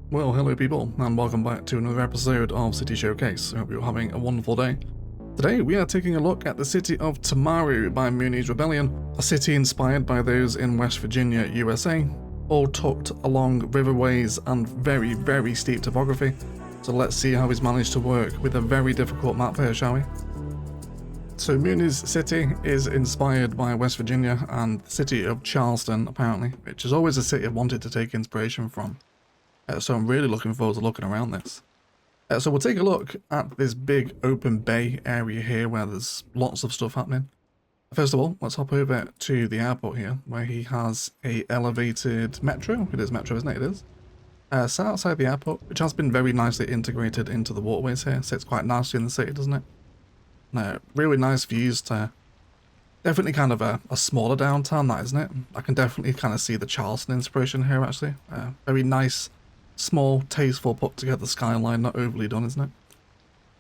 Well, hello people, and welcome back to another episode of City Showcase. I hope you're having a wonderful day. Today we are taking a look at the city of Tamaru by Muni's Rebellion, a city inspired by those in West Virginia, USA, all tucked along riverways and very steep topography. So let's see how he's managed to work with a very difficult map here, shall we? So Muni's city is inspired by West Virginia and the city of Charleston, apparently, which is always a city I've wanted to take inspiration from. So I'm really looking forward to looking around this. So we'll take a look at this big open bay area here where there's lots of stuff happening. First of all, let's hop over to the airport here where he has a elevated metro. It is metro, isn't it? It is. So outside the airport, which has been very nicely integrated into the waterways here. Sits quite nicely in the city, doesn't it? Really nice views to definitely kind of a smaller downtown, that isn't it? I can definitely kind of see the Charleston inspiration here actually. Very nice. Small, tasteful, put together skyline, not overly done, isn't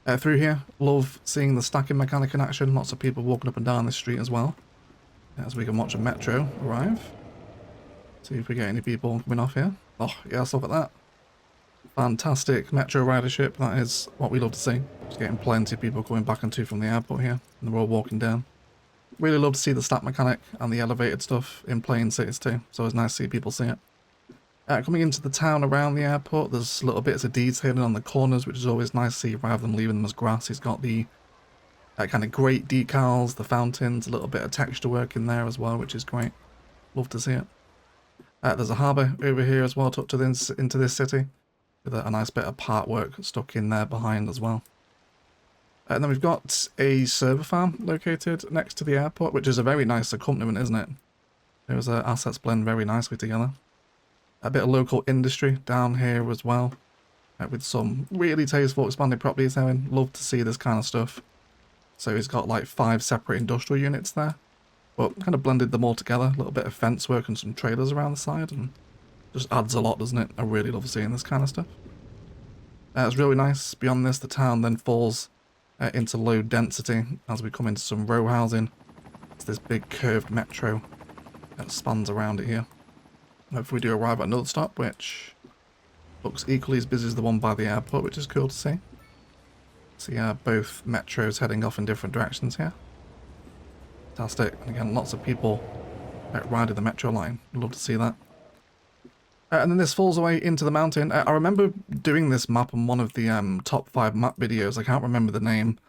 it? Through here, love seeing the stacking mechanic in action. Lots of people walking up and down this street as well. As we can watch a metro arrive. See if we get any people coming off here. Oh, yes, look at that. Fantastic metro ridership. That is what we love to see. Just getting plenty of people coming back and to from the airport here. And they're all walking down. Really love to see the stack mechanic and the elevated stuff in plain cities too. So it's nice to see people see it. Coming into the town around the airport, there's little bits of detailing on the corners, which is always nice to see rather than leaving them as grass. He's got the kind of great decals, the fountains, a little bit of texture work in there as well, which is great. Love to see it. There's a harbour over here as well, tucked into this city, with a nice bit of part work stuck in there behind as well. And then we've got a server farm located next to the airport, which is a very nice accompaniment, isn't it? Those assets blend very nicely together. A bit of local industry down here as well, with some really tasteful expanded properties there. Love to see this kind of stuff. So he's got like 5 separate industrial units there, but kind of blended them all together. A little bit of fence work and some trailers around the side, and just adds a lot, doesn't it? I really love seeing this kind of stuff. It's really nice. Beyond this, the town then falls into low density as we come into some row housing. It's this big curved metro that spans around it here. If we do arrive at another stop, which looks equally as busy as the one by the airport, which is cool to see. So yeah, both metros heading off in different directions here. Fantastic. And again, lots of people riding the metro line. Love to see that. And then this falls away into the mountain. I remember doing this map on one of the top 5 map videos. I can't remember the name.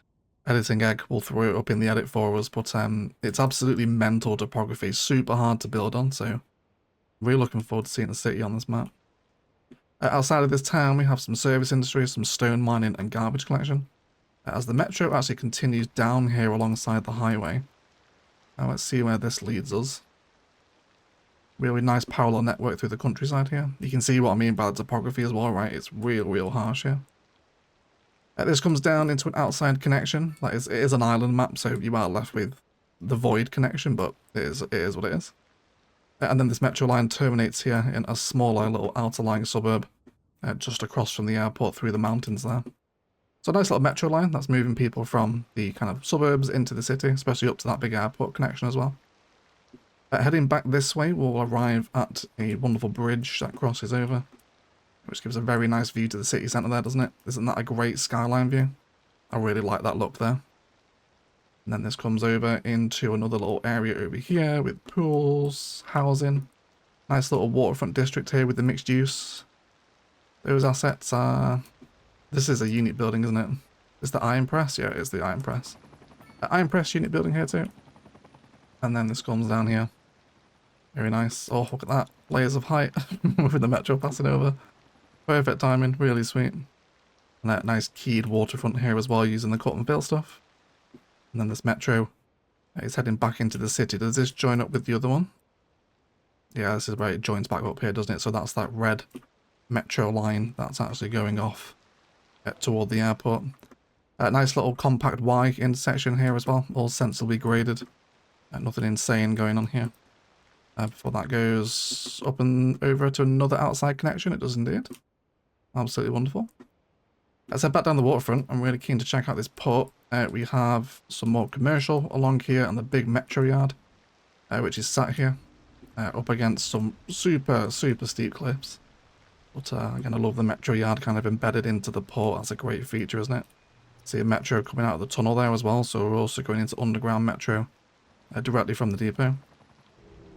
Editing Egg will throw it up in the edit for us, but it's absolutely mental topography. Super hard to build on, so really looking forward to seeing the city on this map. Outside of this town, we have some service industry, some stone mining and garbage collection. As the metro actually continues down here alongside the highway. Now let's see where this leads us. Really nice parallel network through the countryside here. You can see what I mean by the topography as well, right? It's real harsh here. This comes down into an outside connection. It is an island map, so you are left with the void connection, but it is what it is. And then this metro line terminates here in a smaller little outer-lying suburb just across from the airport through the mountains there. So a nice little metro line that's moving people from the kind of suburbs into the city, especially up to that big airport connection as well. Heading back this way, we'll arrive at a wonderful bridge that crosses over, which gives a very nice view to the city centre there, doesn't it? Isn't that a great skyline view? I really like that look there. And then this comes over into another little area over here with pools, housing. Nice little waterfront district here with the mixed use. Those assets are... This is a unit building, isn't it? Is the iron press? Yeah, it is the iron press. Iron press unit building here too. And then this comes down here. Very nice. Oh, look at that. Layers of height with the metro passing over. Perfect timing. Really sweet. And that nice keyed waterfront here as well using the cut and fill stuff. And then this metro is heading back into the city. Does this join up with the other one? Yeah, this is where it joins back up here, doesn't it? So that's that red metro line that's actually going off toward the airport. Nice little compact Y intersection here as well, all sensibly graded. Nothing insane going on here. Before that goes up and over to another outside connection, it does indeed. Absolutely wonderful. As I head back down the waterfront, I'm really keen to check out this port. We have some more commercial along here and the big metro yard, which is sat here, up against some super steep cliffs. But again, I love the metro yard kind of embedded into the port. That's a great feature, isn't it? See a metro coming out of the tunnel there as well, so we're also going into underground metro directly from the depot.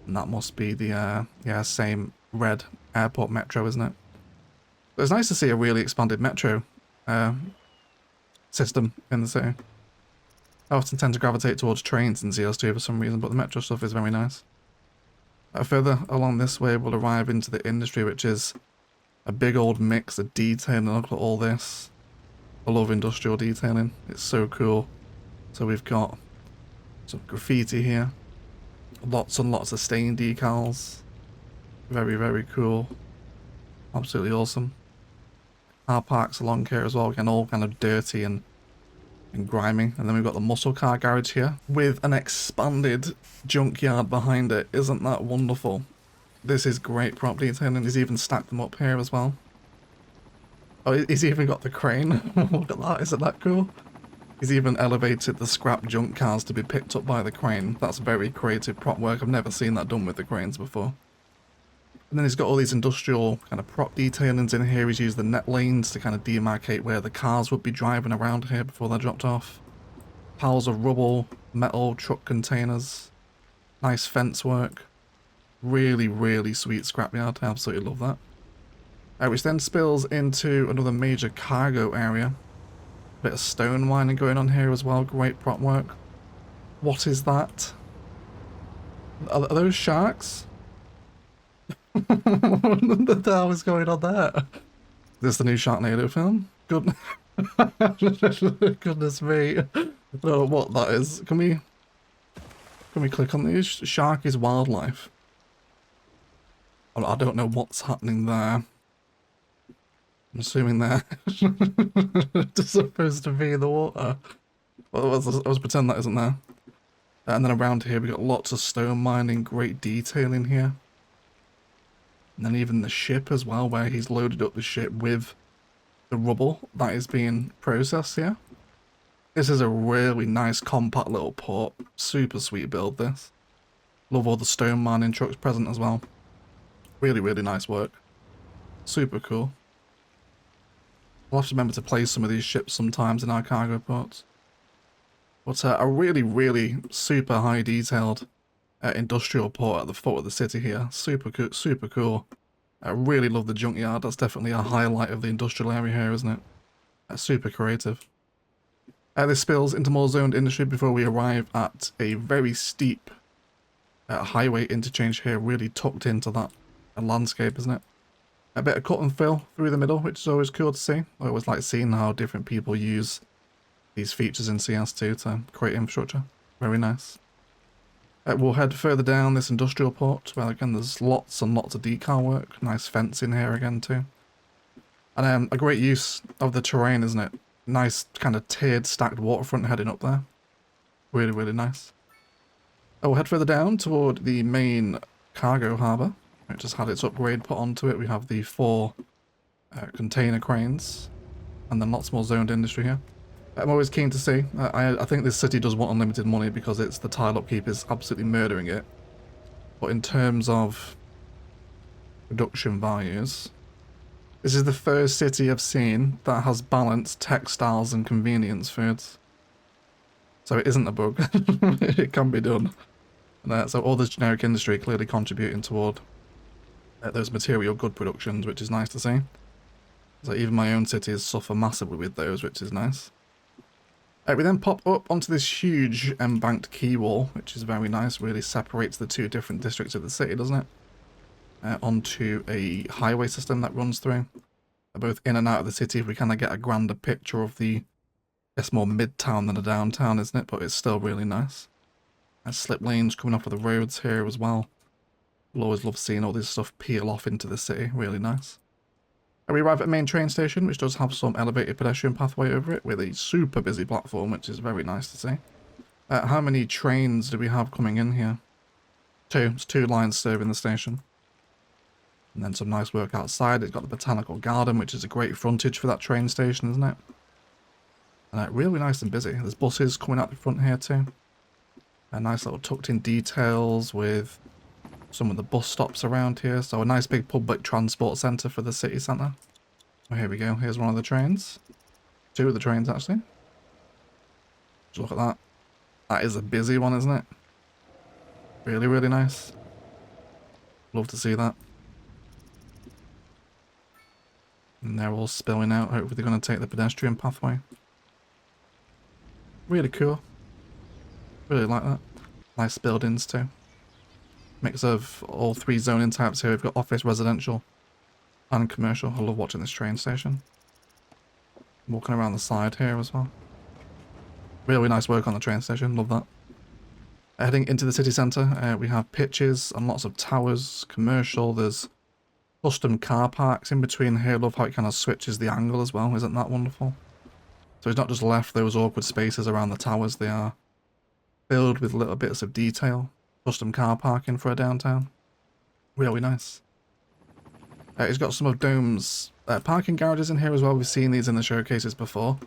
And that must be the yeah, same red airport metro, isn't it? But it's nice to see a really expanded metro system in the city. I often tend to gravitate towards trains in CS2 for some reason, but the metro stuff is very nice. Further along this way, we'll arrive into the industry, which is a big old mix of detailing. Look at all this. I love industrial detailing. It's so cool. So we've got some graffiti here. Lots and lots of stain decals. Very, very cool. Absolutely awesome. Car parks along here as well. Again, all kind of dirty and grimy. And then we've got the muscle car garage here with an expanded junkyard behind it. Isn't that wonderful? This is great prop detailing. He's even stacked them up here as well. Oh, he's even got the crane. Look at that. Isn't that cool? He's even elevated the scrap junk cars to be picked up by the crane. That's very creative prop work. I've never seen that done with the cranes before. And then he's got all these industrial kind of prop detailings in here. He's used the net lanes to kind of demarcate where the cars would be driving around here before they're dropped off. Piles of rubble, metal, truck containers. Nice fence work. Really, really sweet scrapyard. I absolutely love that. Which then spills into another major cargo area. Bit of stone mining going on here as well. Great prop work. What is that? Are those sharks? What the hell is going on there? Is this the new Sharknado film? Good. Goodness me. I don't know what that is. Can we click on these? Shark is wildlife. I don't know what's happening there. I'm assuming they're supposed to be in the water. Well, I was pretending that isn't there. And then around here we got lots of stone mining, great detailing here. And then even the ship as well, where he's loaded up the ship with the rubble that is being processed here. This is a really nice compact little port. Super sweet build, this. Love all the stone mining trucks present as well. Really, really nice work. Super cool. We'll have to remember to place some of these ships sometimes in our cargo ports. But a really, really super high detailed industrial port at the foot of the city here. Super cool, super cool. I really love the junkyard. That's definitely a highlight of the industrial area here, isn't it? Super creative. This spills into more zoned industry before we arrive at a very steep highway interchange here, really tucked into that landscape, isn't it? A bit of cut and fill through the middle, which is always cool to see. I always like seeing how different people use these features in CS2 to create infrastructure. Very nice. We'll head further down this industrial port, where again there's lots and lots of decal work. Nice fence in here again too. And a great use of the terrain, isn't it? Nice kind of tiered stacked waterfront heading up there. Really, really nice. We'll head further down toward the main cargo harbour. It just had its upgrade put onto it. We have the 4 container cranes, and then lots more zoned industry here. I'm always keen to see. I think this city does want unlimited money because it's the tile upkeep is absolutely murdering it. But in terms of production values, this is the first city I've seen that has balanced textiles and convenience foods. So it isn't a bug. It can be done. And, so all this generic industry clearly contributing toward those material good productions, which is nice to see. So even my own cities suffer massively with those, which is nice. We then pop up onto this huge embanked quay wall, which is very nice. Really separates the 2 different districts of the city, doesn't it? Onto a highway system that runs through. Both in and out of the city, if we kind of get a grander picture of the, I guess, more mid-town than a downtown, isn't it? But it's still really nice. And slip lanes coming off of the roads here as well. We'll always love seeing all this stuff peel off into the city. Really nice. We arrive at a main train station, which does have some elevated pedestrian pathway over it, with a super busy platform, which is very nice to see. How many trains do we have coming in here? 2. It's 2 lines serving the station. And then some nice work outside. It's got the botanical garden, which is a great frontage for that train station, isn't it? And really nice and busy. There's buses coming out the front here too. Nice little tucked in details with some of the bus stops around here. So a nice big public transport centre for the city centre. Oh, here we go. Here's one of the trains. Two of the trains, actually. Just look at that. That is a busy one, isn't it? Really, really nice. Love to see that. And they're all spilling out. Hopefully they're going to take the pedestrian pathway. Really cool. Really like that. Nice buildings too. Mix of all three zoning types here. We've got office, residential, and commercial. I love watching this train station. Walking around the side here as well. Really nice work on the train station. Love that. Heading into the city centre, we have pitches and lots of towers, commercial. There's custom car parks in between here. Love how it kind of switches the angle as well. Isn't that wonderful? So it's not just left those awkward spaces around the towers. They are filled with little bits of detail. Custom car parking for a downtown. Really nice. It's got some of Dome's parking garages in here as well. We've seen these in the showcases before.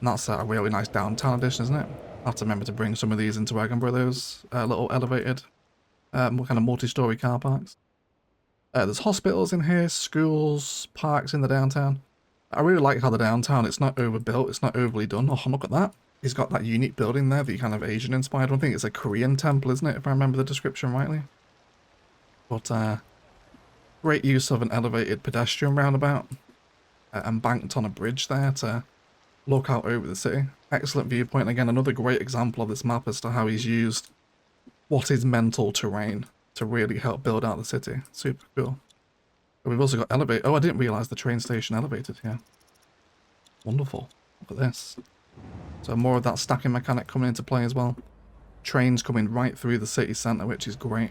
And that's a really nice downtown edition, isn't it? I have to remember to bring some of these into Edinburgh, those little elevated, kind of multi-storey car parks. There's hospitals in here, schools, parks in the downtown. I really like how the downtown, it's not overbuilt, it's not overly done. Oh, look at that. He's got that unique building there, the kind of Asian-inspired one. I think it's a Korean temple, isn't it, if I remember the description rightly? But, great use of an elevated pedestrian roundabout. And banked on a bridge there to look out over the city. Excellent viewpoint. Again, another great example of this map as to how he's used what is mental terrain to really help build out the city. Super cool. But we've also got elevate. Oh, I didn't realise the train station elevated here. Wonderful. Look at this. So more of that stacking mechanic coming into play as well. Trains coming right through the city centre, which is great.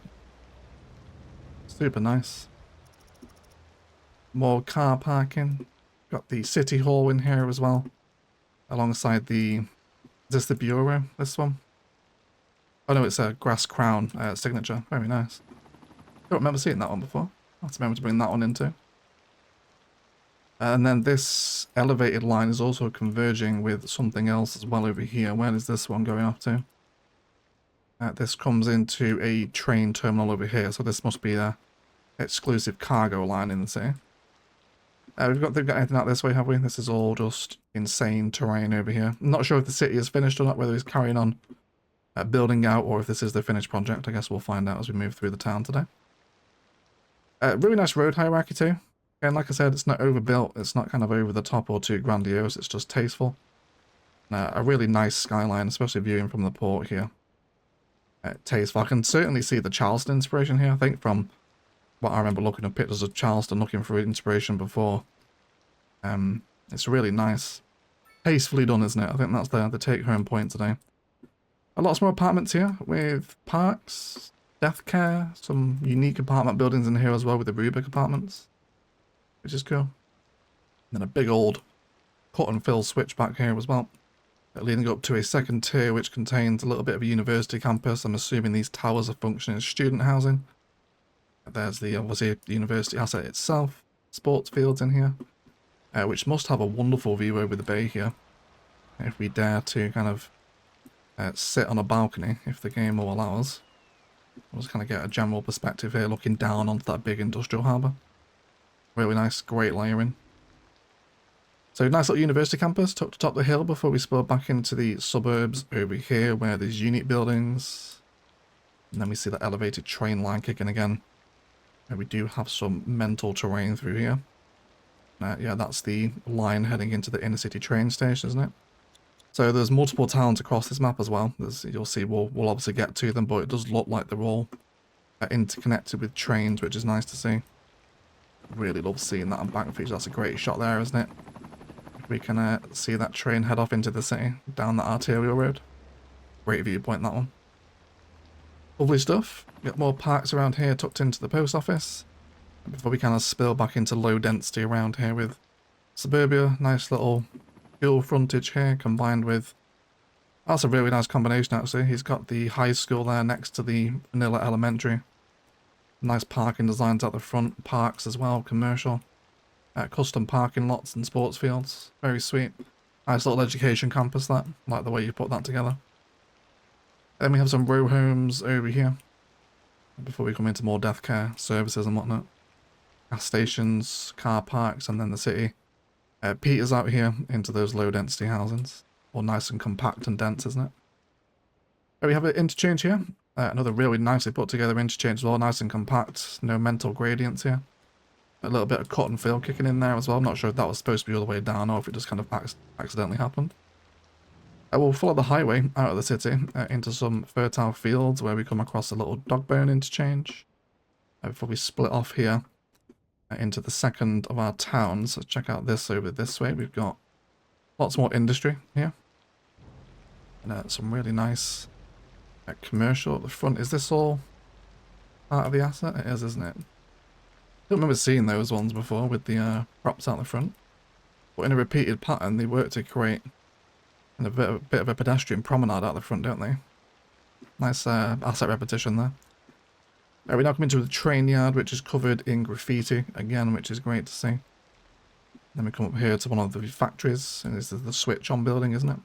Super nice. More car parking. Got the city hall in here as well. Alongside the... Is this the bureau? This one? Oh no, it's a grass crown signature. Very nice. Don't remember seeing that one before. I have to remember to bring that one in too. And then this elevated line is also converging with something else as well over here. Where is this one going off to? This comes into a train terminal over here, so this must be a exclusive cargo line in the city. They've got anything out this way, have we? This is all just insane terrain over here. I'm not sure if the city is finished or not, whether it's carrying on building out, or if this is the finished project. I guess we'll find out as we move through the town today. Really nice road hierarchy too. And like I said, it's not overbuilt, it's not kind of over the top or too grandiose, it's just tasteful. A really nice skyline, especially viewing from the port here. Tasteful. I can certainly see the Charleston inspiration here, I think, from what I remember looking at pictures of Charleston, looking for inspiration before. It's really nice. Tastefully done, isn't it? I think that's the take-home point today. Lots more apartments here, with parks, death care, some unique apartment buildings in here as well with the Rubik apartments. Which is cool. And then a big old cut and fill switch back here as well. Leading up to a second tier which contains a little bit of a university campus. I'm assuming these towers are functioning as student housing. There's the obviously university asset itself. Sports fields in here. Which must have a wonderful view over the bay here. If we dare to kind of sit on a balcony, if the game will allow us. We'll just kind of get a general perspective here looking down onto that big industrial harbour. Really nice, great layering. So nice little university campus tucked atop the hill before we spill back into the suburbs over here where there's unit buildings. And then we see that elevated train line kicking again. And we do have some mental terrain through here. Yeah, that's the line heading into the inner city train station, isn't it? So there's multiple towns across this map as well. You'll see we'll obviously get to them, but it does look like they're all interconnected with trains, which is nice to see. Really love seeing that on back feature. That's a great shot there, isn't it? We can see that train head off into the city down that arterial road. Great viewpoint, that one. Lovely stuff. Got more parks around here tucked into the post office. Before we kind of spill back into low density around here with suburbia. Nice little hill frontage here combined with... That's a really nice combination actually. He's got the high school there next to the vanilla elementary. Nice parking designs out the front, parks as well, commercial. Custom parking lots and sports fields. Very sweet. Nice little education campus that. Like the way you put that together. Then we have some row homes over here. before we come into more death care services and whatnot. Gas stations, car parks, and then the city peters out here into those low density housings. All nice and compact and dense, isn't it? We have an interchange here. Another really nicely put together interchange as well, nice and compact, no mental gradients here. A little bit of cut and fill kicking in there as well. I'm not sure if that was supposed to be all the way down or if it just kind of accidentally happened. We'll follow the highway out of the city into some fertile fields where we come across a little dog bone interchange. Before we split off here into the second of our towns. Let's check out this over this way. We've got lots more industry here. And some really nice commercial at the front. Is this all part of the asset? It is, isn't it? I don't remember seeing those ones before with the props out the front. But in a repeated pattern, they work to create a bit of a pedestrian promenade out the front, don't they? Nice asset repetition there. We now come into the train yard, which is covered in graffiti, again, which is great to see. Then we come up here to one of the factories, and this is the switch on building, isn't it? And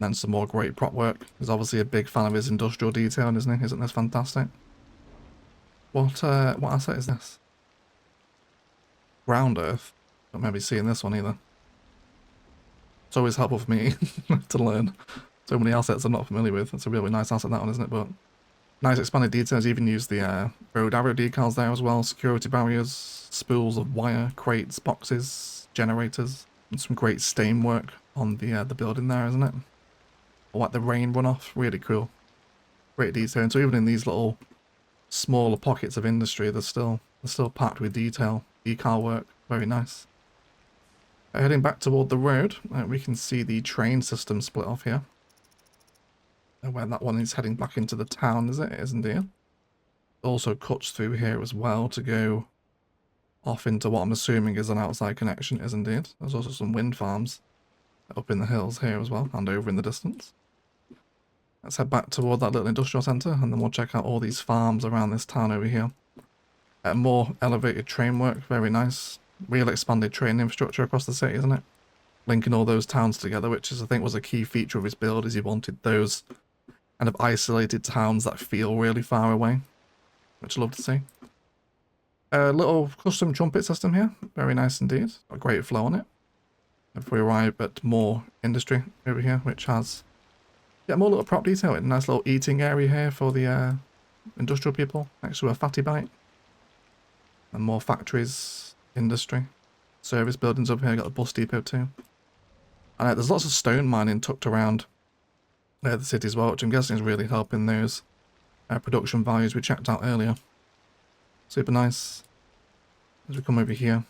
then some more great prop work. He's obviously a big fan of his industrial detailing, isn't he? Isn't this fantastic? What asset is this? Ground Earth. Don't remember seeing this one either. It's always helpful for me to learn so many assets I'm not familiar with. It's a really nice asset, that one, isn't it? But nice expanded details. Even use the road arrow decals there as well. Security barriers, spools of wire, crates, boxes, generators, and some great stain work on the building there, isn't it? Or like the rain runoff. Really cool. Great detail. And so even in these little smaller pockets of industry, they're still packed with detail. Decal work. Very nice. Heading back toward the road, we can see the train system split off here. Where that one is heading back into the town, is it? It is indeed. It also cuts through here as well to go off into what I'm assuming is an outside connection, is indeed. There's also some wind farms up in the hills here as well, and over in the distance. Let's head back toward that little industrial centre, and then we'll check out all these farms around this town over here. More elevated train work, very nice. Real expanded train infrastructure across the city, isn't it? Linking all those towns together, which is, I think, was a key feature of his build, is he wanted those kind of isolated towns that feel really far away, which I love to see. A little custom trumpet system here, very nice indeed. A great flow on it. If we arrive at more industry over here, which has more little prop detail. A nice little eating area here for the industrial people next to a fatty bite. And more factories, industry, service buildings over here. Got a bus depot too. And there's lots of stone mining tucked around the city as well, which I'm guessing is really helping those production values we checked out earlier. Super nice. As we come over here,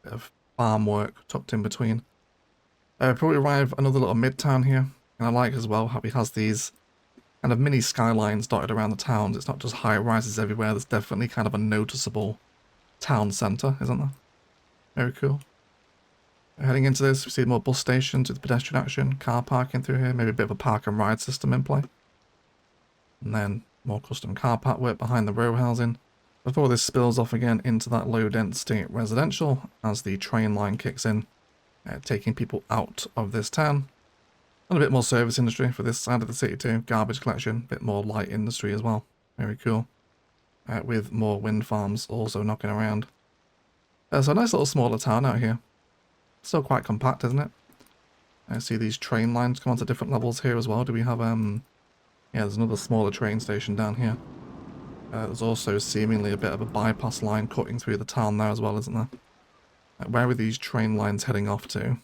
bit of farm work tucked in between. Probably arrive another little mid-town here. And I like as well how he has these kind of mini skylines dotted around the towns. It's not just high rises everywhere. There's definitely kind of a noticeable town centre, isn't there? Very cool. Heading into this, we see more bus stations with pedestrian action, car parking through here, maybe a bit of a park and ride system in play. And then more custom car park work behind the row housing. Before this spills off again into that low density residential as the train line kicks in, taking people out of this town. And a bit more service industry for this side of the city too. Garbage collection, a bit more light industry as well. Very cool. With more wind farms also knocking around. So a nice little smaller town out here. Still quite compact, isn't it? I see these train lines come onto different levels here as well. Do we have, yeah, there's another smaller train station down here. There's also seemingly a bit of a bypass line cutting through the town there as well, isn't there? Where are these train lines heading off to?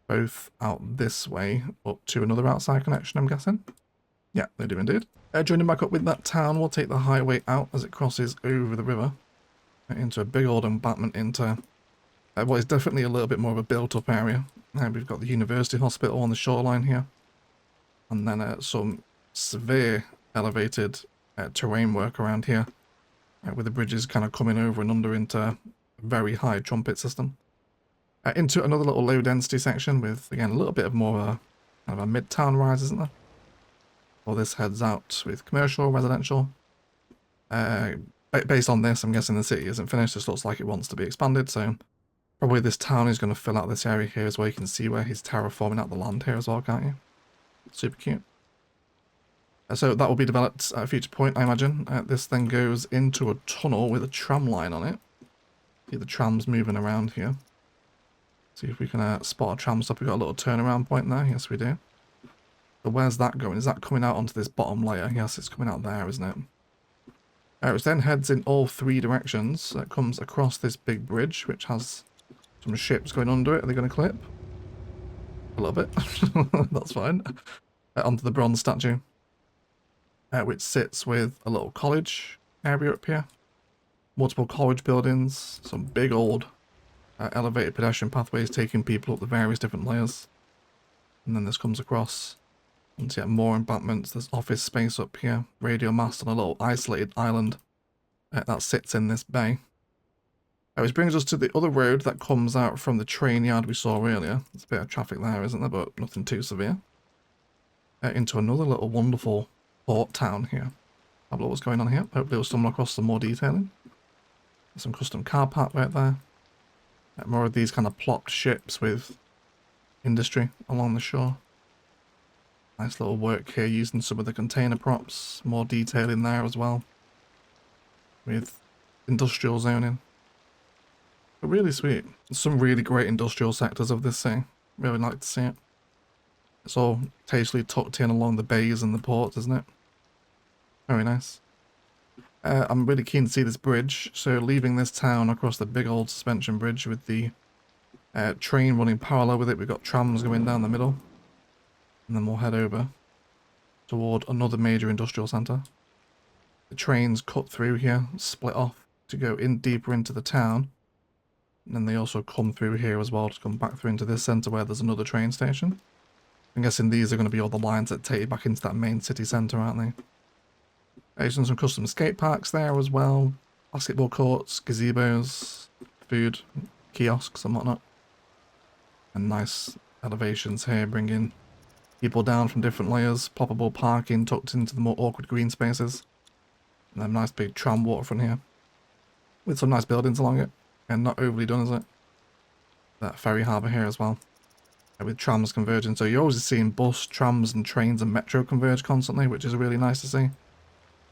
Both out this way, up to another outside connection, I'm guessing. Yeah, they do indeed. Joining back up with that town, we'll take the highway out as it crosses over the river into a big old embankment into what is definitely a little bit more of a built-up area. We've got the university hospital on the shoreline here, and then some severe elevated terrain work around here, with the bridges kind of coming over and under into a very high trumpet system. Into another little low-density section with, again, a little bit of more of a, kind of a mid-town rise, isn't there? Well, this heads out with commercial, residential. Based on this, I'm guessing the city isn't finished. This looks like it wants to be expanded, so probably this town is going to fill out this area here as well. You can see where he's terraforming out the land here as well, can't you? Super cute. So that will be developed at a future point, I imagine. This then goes into a tunnel with a tram line on it. See the trams moving around here. See if we can spot a tram stop. We've got a little turnaround point there. Yes, we do. But where's that going? Is that coming out onto this bottom layer? Yes, it's coming out there, isn't it? Which then heads in all three directions. It comes across this big bridge, which has some ships going under it. Are they going to clip? A little bit. That's fine. Onto the bronze statue. Which sits with a little college area up here. Multiple college buildings. Some big old elevated pedestrian pathways taking people up the various different layers. And then this comes across. And yet more embankments. There's office space up here. Radio mast on a little isolated island that sits in this bay. Which brings us to the other road that comes out from the train yard we saw earlier. There's a bit of traffic there, isn't there? But nothing too severe. Into another little wonderful port town here. Have a look what's going on here. Hopefully we'll stumble across some more detailing. There's some custom car park right there. More of these kind of plopped ships with industry along the shore. Nice little work here using some of the container props. More detail in there as well. With industrial zoning. But really sweet. Some really great industrial sectors of this city. Really like to see it. It's all tastefully tucked in along the bays and the ports, isn't it? Very nice. I'm really keen to see this bridge. So leaving this town across the big old suspension bridge with the train running parallel with it. We've got trams going down the middle. And then we'll head over toward another major industrial centre. The trains cut through here, split off to go in deeper into the town. And then they also come through here as well to come back through into this centre where there's another train station. I'm guessing these are going to be all the lines that take you back into that main city centre, aren't they? There's some custom skate parks there as well. Basketball courts, gazebos, food, kiosks and whatnot. And nice elevations here, bringing people down from different layers. Ploppable parking tucked into the more awkward green spaces. And then nice big tram waterfront here. With some nice buildings along it. And not overly done, is it? That ferry harbour here as well. With trams converging. So you're always seeing bus, trams and trains and metro converge constantly, which is really nice to see.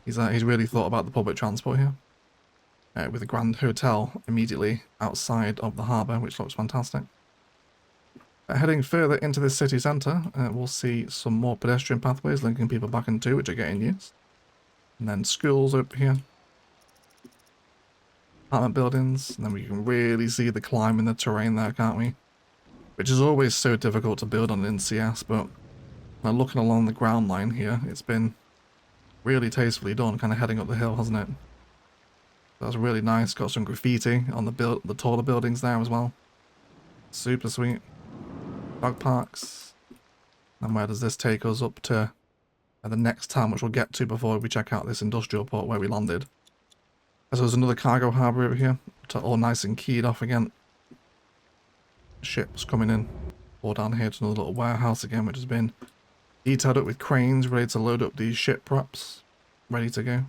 He's really thought about the public transport here. With a grand hotel immediately outside of the harbour, which looks fantastic. Heading further into the city centre, we'll see some more pedestrian pathways linking people back into, which are getting used. And then schools up here. Apartment buildings, and then we can really see the climb in the terrain there, can't we? Which is always so difficult to build on in CS, but looking along the ground line here, it's been really tastefully done, kind of heading up the hill, hasn't it? That's really nice. Got some graffiti on the taller buildings there as well. Super sweet. Dog parks. And where does this take us up to the next town, which we'll get to before we check out this industrial port where we landed. So there's another cargo harbour over here, all nice and keyed off again. Ships coming in. Or down here to another little warehouse again, which has been detailed up with cranes ready to load up these ship props. Ready to go.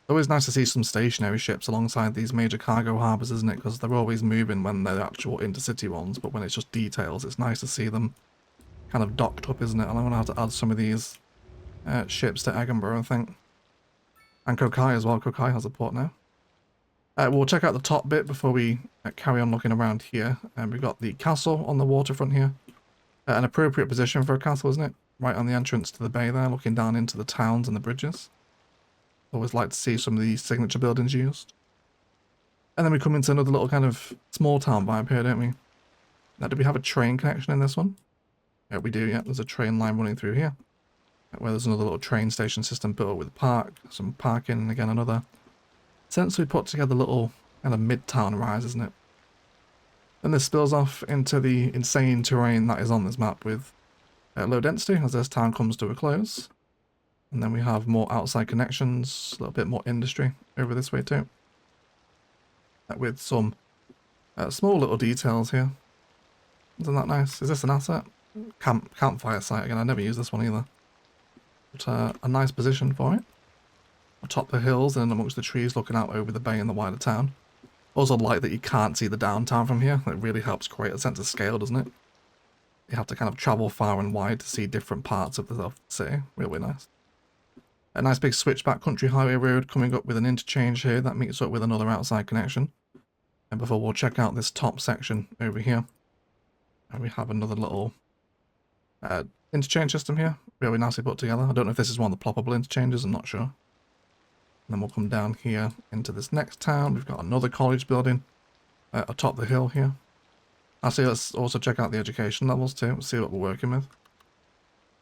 Always nice to see some stationary ships alongside these major cargo harbours, isn't it? Because they're always moving when they're actual intercity ones, but when it's just details, it's nice to see them kind of docked up, isn't it? And I'm going to have to add some of these ships to Edinburgh, I think. And Kokai as well. Kokai has a port now. We'll check out the top bit before we carry on looking around here. We've got the castle on the waterfront here. An appropriate position for a castle, isn't it? Right on the entrance to the bay there, looking down into the towns and the bridges. Always like to see some of these signature buildings used. And then we come into another little kind of small town vibe here, don't we? Now, do we have a train connection in this one? Yeah, we do, yeah. There's a train line running through here. Where there's another little train station system built with a park, some parking, and again another essentially put together little kind of mid-town rise, isn't it? And this spills off into the insane terrain that is on this map with low density as this town comes to a close. And then we have more outside connections, a little bit more industry over this way too. With some small little details here. Isn't that nice? Is this an asset? Campfire site again, I never use this one either. But a nice position for it. Atop the hills and amongst the trees looking out over the bay and the wider town. Also like that you can't see the downtown from here. It really helps create a sense of scale, doesn't it? You have to kind of travel far and wide to see different parts of the city. Really nice. A nice big switchback country highway road coming up with an interchange here that meets up with another outside connection. And before we'll check out this top section over here. And we have another little interchange system here, really nicely put together. I don't know if this is one of the ploppable interchanges, I'm not sure. And then we'll come down here into this next town. We've got another college building atop the hill here. Actually, let's also check out the education levels too, see what we're working with.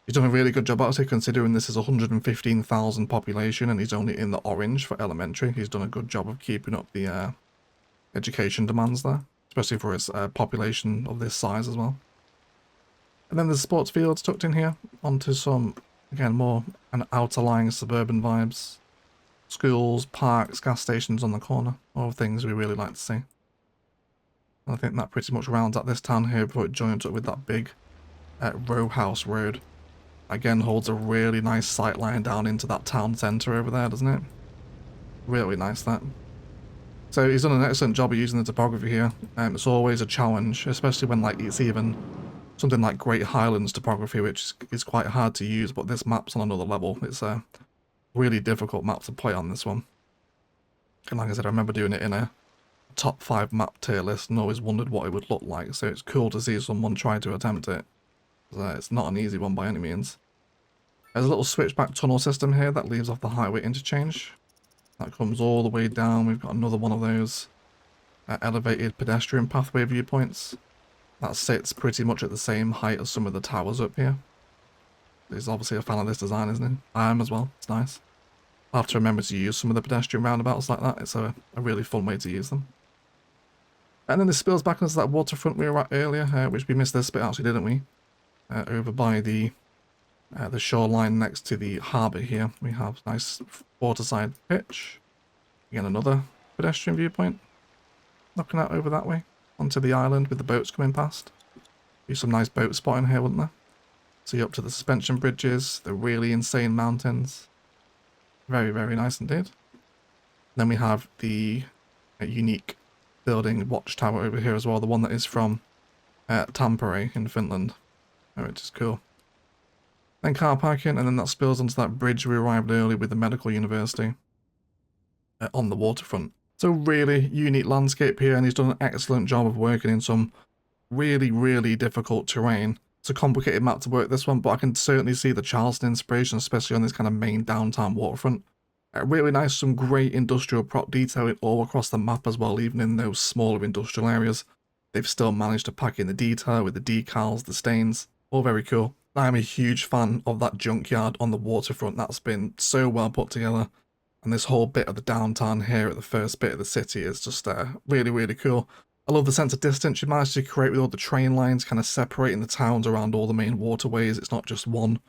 He's done a really good job, actually, considering this is 115,000 population and he's only in the orange for elementary. He's done a good job of keeping up the education demands there, especially for its population of this size as well. And then there's sports fields tucked in here, onto some, again, more an outer-lying suburban vibes. Schools, parks, gas stations on the corner, all things we really like to see. And I think that pretty much rounds out this town here before it joins up with that big row house road. Again, holds a really nice sight line down into that town centre over there, doesn't it? Really nice, that. So he's done an excellent job of using the topography here. It's always a challenge, especially when like it's even something like Great Highlands topography, which is quite hard to use, but this map's on another level. It's a really difficult map to play on, this one. And like I said, I remember doing it in a top 5 map tier list and always wondered what it would look like, so it's cool to see someone try to attempt it. It's not an easy one by any means. There's a little switchback tunnel system here that leaves off the highway interchange. That comes all the way down. We've got another one of those elevated pedestrian pathway viewpoints. That sits pretty much at the same height as some of the towers up here. He's obviously a fan of this design, isn't he? I am as well. It's nice. I'll have to remember to use some of the pedestrian roundabouts like that. It's a really fun way to use them. And then this spills back into that waterfront we were at earlier, which we missed this bit actually, didn't we? Over by the shoreline next to the harbour here. We have nice waterside pitch. Again, another pedestrian viewpoint. Looking out over that way onto the island with the boats coming past. Be some nice boat spotting here, wouldn't there? See up to the suspension bridges, the really insane mountains. Very, very nice indeed. Then we have the unique building watchtower over here as well, the one that is from Tampere in Finland, which is cool. Then car parking, and then that spills onto that bridge we arrived early with the medical university on the waterfront. So really unique landscape here, and he's done an excellent job of working in some really, really difficult terrain. It's a complicated map to work this one, but I can certainly see the Charleston inspiration, especially on this kind of main downtown waterfront. Really nice, some great industrial prop detailing all across the map as well, even in those smaller industrial areas. They've still managed to pack in the detail with the decals, the stains, all very cool. I'm a huge fan of that junkyard on the waterfront. That's been so well put together. And this whole bit of the downtown here at the first bit of the city is just really, really cool. I love the sense of distance you managed to create with all the train lines kind of separating the towns around all the main waterways. It's not just one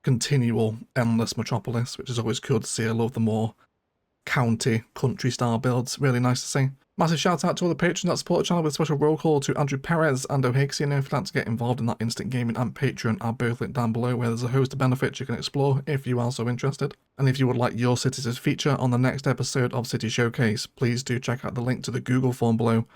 continual, endless metropolis, which is always cool to see. I love the more county, country style builds. Really nice to see. Massive shout out to all the patrons that support the channel, with special roll call to Andrew Perez and O'Higgsy. And if you'd like to get involved in that Instant Gaming and Patreon are both linked down below, where there's a host of benefits you can explore if you are so interested. And if you would like your city to feature on the next episode of City Showcase, please do check out the link to the Google form below.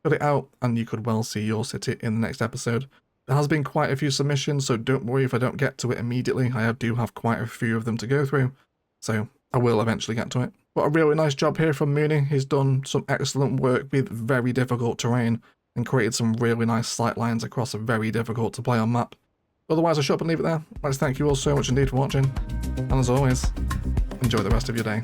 Fill it out and you could well see your city in the next episode. There has been quite a few submissions, so don't worry if I don't get to it immediately. I do have quite a few of them to go through, so I will eventually get to it. But a really nice job here from Mooney. He's done some excellent work with very difficult terrain and created some really nice sight lines across a very difficult to play on map. Otherwise, I'll shut up and leave it there. I'd like to thank you all so much indeed for watching, and as always, enjoy the rest of your day.